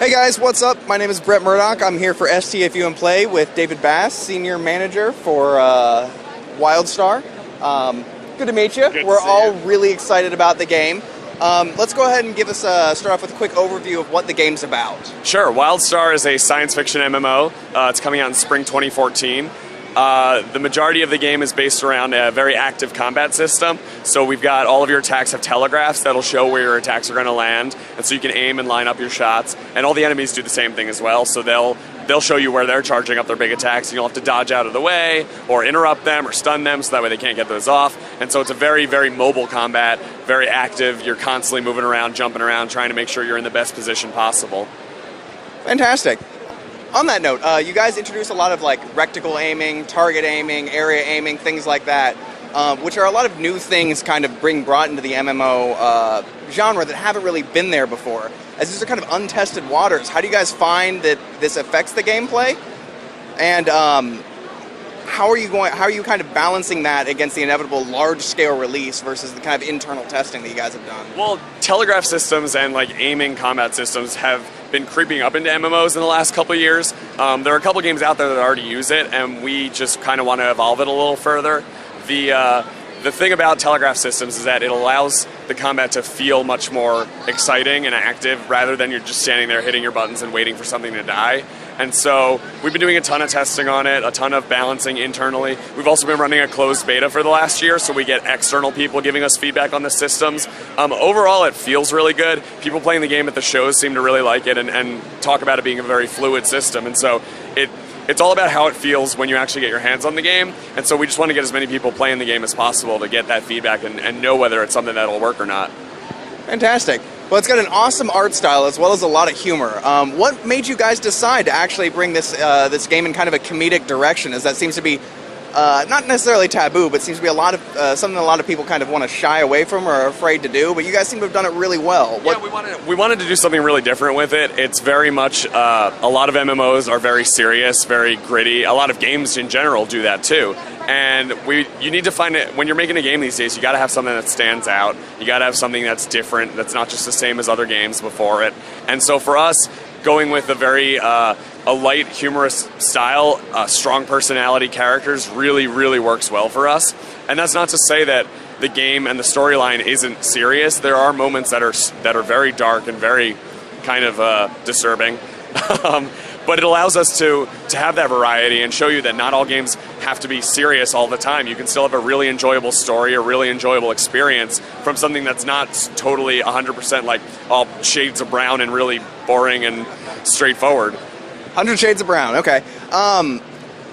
Hey guys, what's up? My name is Brett Murdock. I'm here for STFU and Play with David Bass, Senior Manager for Wildstar. Good to meet you. We're all really excited about the game. Let's go ahead and give us start off with a quick overview of what the game's about. Sure. Wildstar is a science fiction MMO. It's coming out in spring 2014. The majority of the game is based around a very active combat system. So we've got all of your attacks have telegraphs that'll show where your attacks are going to land, and so you can aim and line up your shots. And all the enemies do the same thing as well. So they'll show you where they're charging up their big attacks, and you'll have to dodge out of the way or interrupt them or stun them so that way they can't get those off. And so it's a very, very mobile combat, very active. You're constantly moving around, jumping around, trying to make sure you're in the best position possible. Fantastic. On that note, you guys introduce a lot of like reticle aiming, target aiming, area aiming, things like that, which are a lot of new things kind of brought into the MMO genre that haven't really been there before. As these are kind of untested waters, how do you guys find that this affects the gameplay? And how are you kind of balancing that against the inevitable large-scale release versus the kind of internal testing that you guys have done? Well, telegraph systems and like aiming combat systems have been creeping up into MMOs in the last couple of years. There are a couple games out there that already use it, and we just kind of want to evolve it a little further. The thing about telegraph systems is that it allows the combat to feel much more exciting and active rather than you're just standing there hitting your buttons and waiting for something to die. And so we've been doing a ton of testing on it, a ton of balancing internally. We've also been running a closed beta for the last year, so we get external people giving us feedback on the systems. Overall, it feels really good. People playing the game at the shows seem to really like it and talk about it being a very fluid system. And so it's all about how it feels when you actually get your hands on the game. And so we just want to get as many people playing the game as possible to get that feedback and know whether it's something that'll work or not. Fantastic. Well, it's got an awesome art style as well as a lot of humor. What made you guys decide to actually bring this this game in kind of a comedic direction, as that seems to be not necessarily taboo, but seems to be a lot of something a lot of people kind of want to shy away from or are afraid to do, but you guys seem to have done it really well. Yeah, we wanted to do something really different with it. It's very much, a lot of MMOs are very serious, very gritty. A lot of games in general do that too. And you need to find it, when you're making a game these days, you gotta have something that stands out. You gotta have something that's different, that's not just the same as other games before it. And so for us, going with a very a light, humorous style, strong personality characters really, really works well for us. And that's not to say that the game and the storyline isn't serious. There are moments that are very dark and very kind of disturbing. But it allows us to have that variety and show you that not all games have to be serious all the time. You can still have a really enjoyable story, a really enjoyable experience from something that's not totally 100% like all shades of brown and really boring and straightforward. 100 Shades of Brown, okay.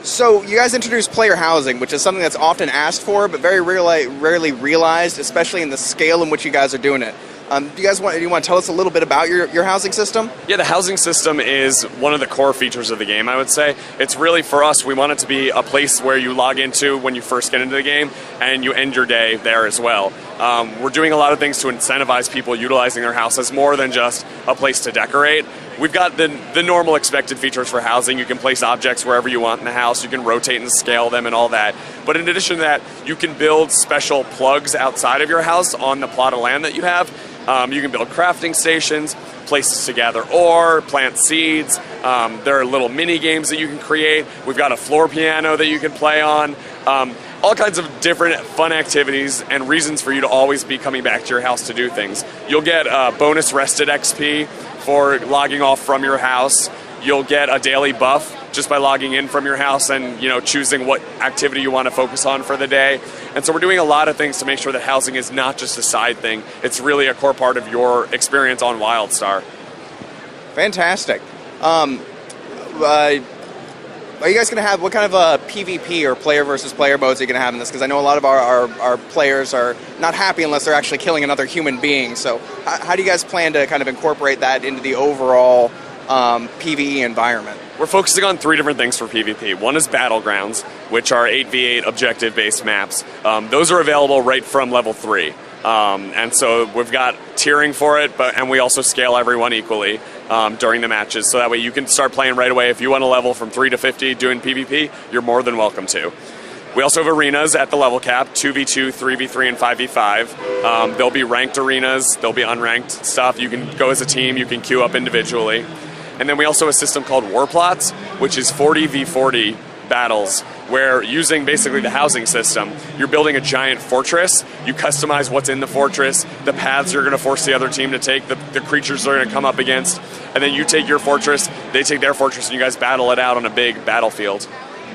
So you guys introduced player housing, which is something that's often asked for, but very rarely realized, especially in the scale in which you guys are doing it. Do you want to tell us a little bit about your housing system? Yeah, the housing system is one of the core features of the game, I would say. It's really, for us, we want it to be a place where you log into when you first get into the game, and you end your day there as well. We're doing a lot of things to incentivize people utilizing their house as more than just a place to decorate. We've got the normal expected features for housing. You can place objects wherever you want in the house. You can rotate and scale them and all that. But in addition to that, you can build special plugs outside of your house on the plot of land that you have. You can build crafting stations, places to gather ore, plant seeds. There are little mini games that you can create. We've got a floor piano that you can play on. All kinds of different fun activities and reasons for you to always be coming back to your house to do things. You'll get bonus rested XP for logging off from your house. You'll get a daily buff just by logging in from your house and choosing what activity you want to focus on for the day. And so we're doing a lot of things to make sure that housing is not just a side thing. It's really a core part of your experience on Wildstar. Fantastic. Are you guys going to have, what kind of PvP or player versus player modes are you going to have in this? Because I know a lot of our players are not happy unless they're actually killing another human being. So how do you guys plan to kind of incorporate that into the overall PvE environment? We're focusing on 3 different things for PvP. One is Battlegrounds, which are 8v8 objective-based maps. Those are available right from level 3. And so we've got tiering for it, and we also scale everyone equally during the matches, so that way you can start playing right away. If you want to level from 3 to 50 doing PvP, you're more than welcome to. We also have arenas at the level cap, 2v2, 3v3, and 5v5. There'll be ranked arenas, there'll be unranked stuff. You can go as a team, you can queue up individually. And then we also have a system called War Plots, which is 40v40 battles, where using basically the housing system, you're building a giant fortress, you customize what's in the fortress, the paths you're going to force the other team to take, the creatures they're going to come up against, and then you take your fortress, they take their fortress, and you guys battle it out on a big battlefield.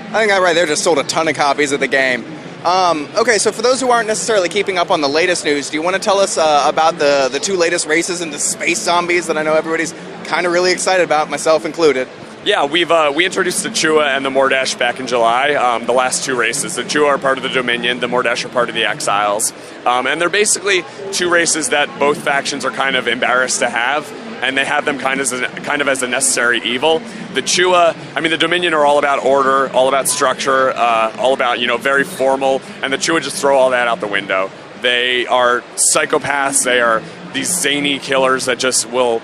I think that right there just sold a ton of copies of the game. Okay, so for those who aren't necessarily keeping up on the latest news, do you want to tell us about the 2 latest races into space zombies that I know everybody's kind of really excited about, myself included? Yeah, we introduced the Chua and the Murdock back in July, the last 2 races. The Chua are part of the Dominion, the Murdock are part of the Exiles. And they're basically 2 races that both factions are kind of embarrassed to have, and they have them kind of as a necessary evil. The Chua, I mean, the Dominion are all about order, all about structure, all about, very formal, and the Chua just throw all that out the window. They are psychopaths, they are these zany killers that just will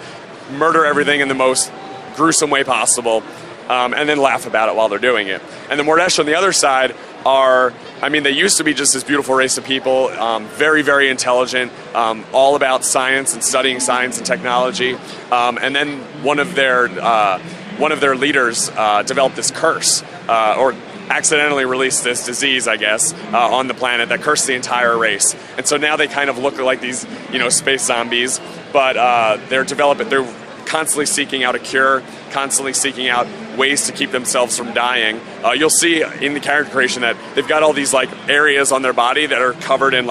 murder everything in the most gruesome way possible, and then laugh about it while they're doing it. And the Murdock on the other side are, I mean, they used to be just this beautiful race of people, very, very intelligent, all about science and studying science and technology. And then one of their leaders developed this curse, or accidentally released this disease, I guess, on the planet that cursed the entire race. And so now they kind of look like these, space zombies, but they're constantly seeking out a cure, constantly seeking out ways to keep themselves from dying. You'll see in the character creation that they've got all these areas on their body that are covered in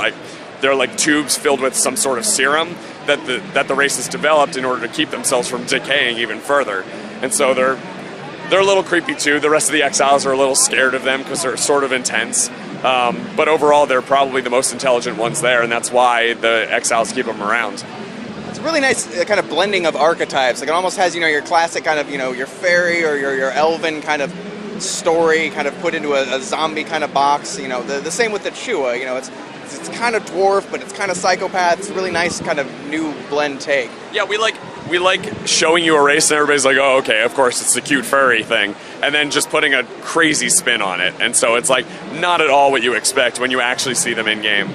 they're tubes filled with some sort of serum that the race has developed in order to keep themselves from decaying even further. And so they're a little creepy too. The rest of the Exiles are a little scared of them because they're sort of intense. But overall, they're probably the most intelligent ones there, and that's why the Exiles keep them around. It's a really nice kind of blending of archetypes. It almost has, your classic kind of, your fairy or your elven kind of story kind of put into a zombie kind of box. The same with the Chua. It's kind of dwarf, but it's kind of psychopath. It's a really nice kind of new blend take. Yeah, we like showing you a race and everybody's like, oh, okay, of course, it's the cute furry thing. And then just putting a crazy spin on it. And so it's not at all what you expect when you actually see them in game.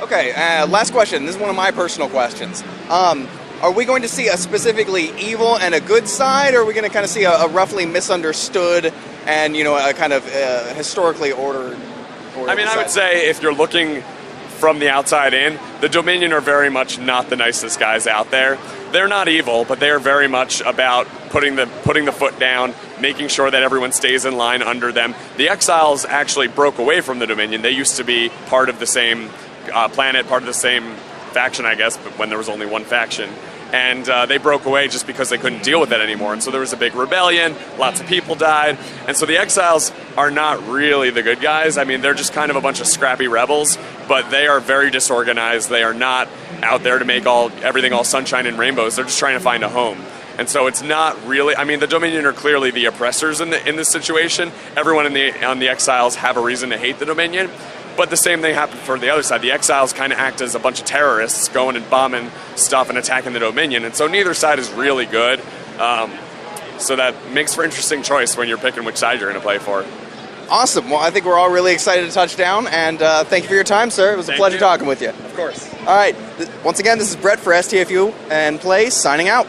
Okay, last question. This is one of my personal questions. Are we going to see a specifically evil and a good side, or are we going to kind of see a roughly misunderstood and, a kind of historically ordered I mean, side? I would say if you're looking from the outside in, the Dominion are very much not the nicest guys out there. They're not evil, but they are very much about putting the foot down, making sure that everyone stays in line under them. The Exiles actually broke away from the Dominion. They used to be part of the same planet, part of the same faction, I guess, but when there was only one faction. And they broke away just because they couldn't deal with it anymore. And so there was a big rebellion, lots of people died. And so the Exiles are not really the good guys. I mean, they're just kind of a bunch of scrappy rebels, but they are very disorganized. They are not out there to make everything all sunshine and rainbows. They're just trying to find a home. And so it's not really, I mean, the Dominion are clearly the oppressors in this situation. Everyone on the Exiles have a reason to hate the Dominion. But the same thing happened for the other side. The Exiles kind of act as a bunch of terrorists going and bombing stuff and attacking the Dominion. And so neither side is really good. So that makes for interesting choice when you're picking which side you're going to play for. Awesome. Well, I think we're all really excited to touch down. And thank you for your time, sir. It was a pleasure talking with you. Of course. All right. Once again, this is Brett for STFU and Play signing out.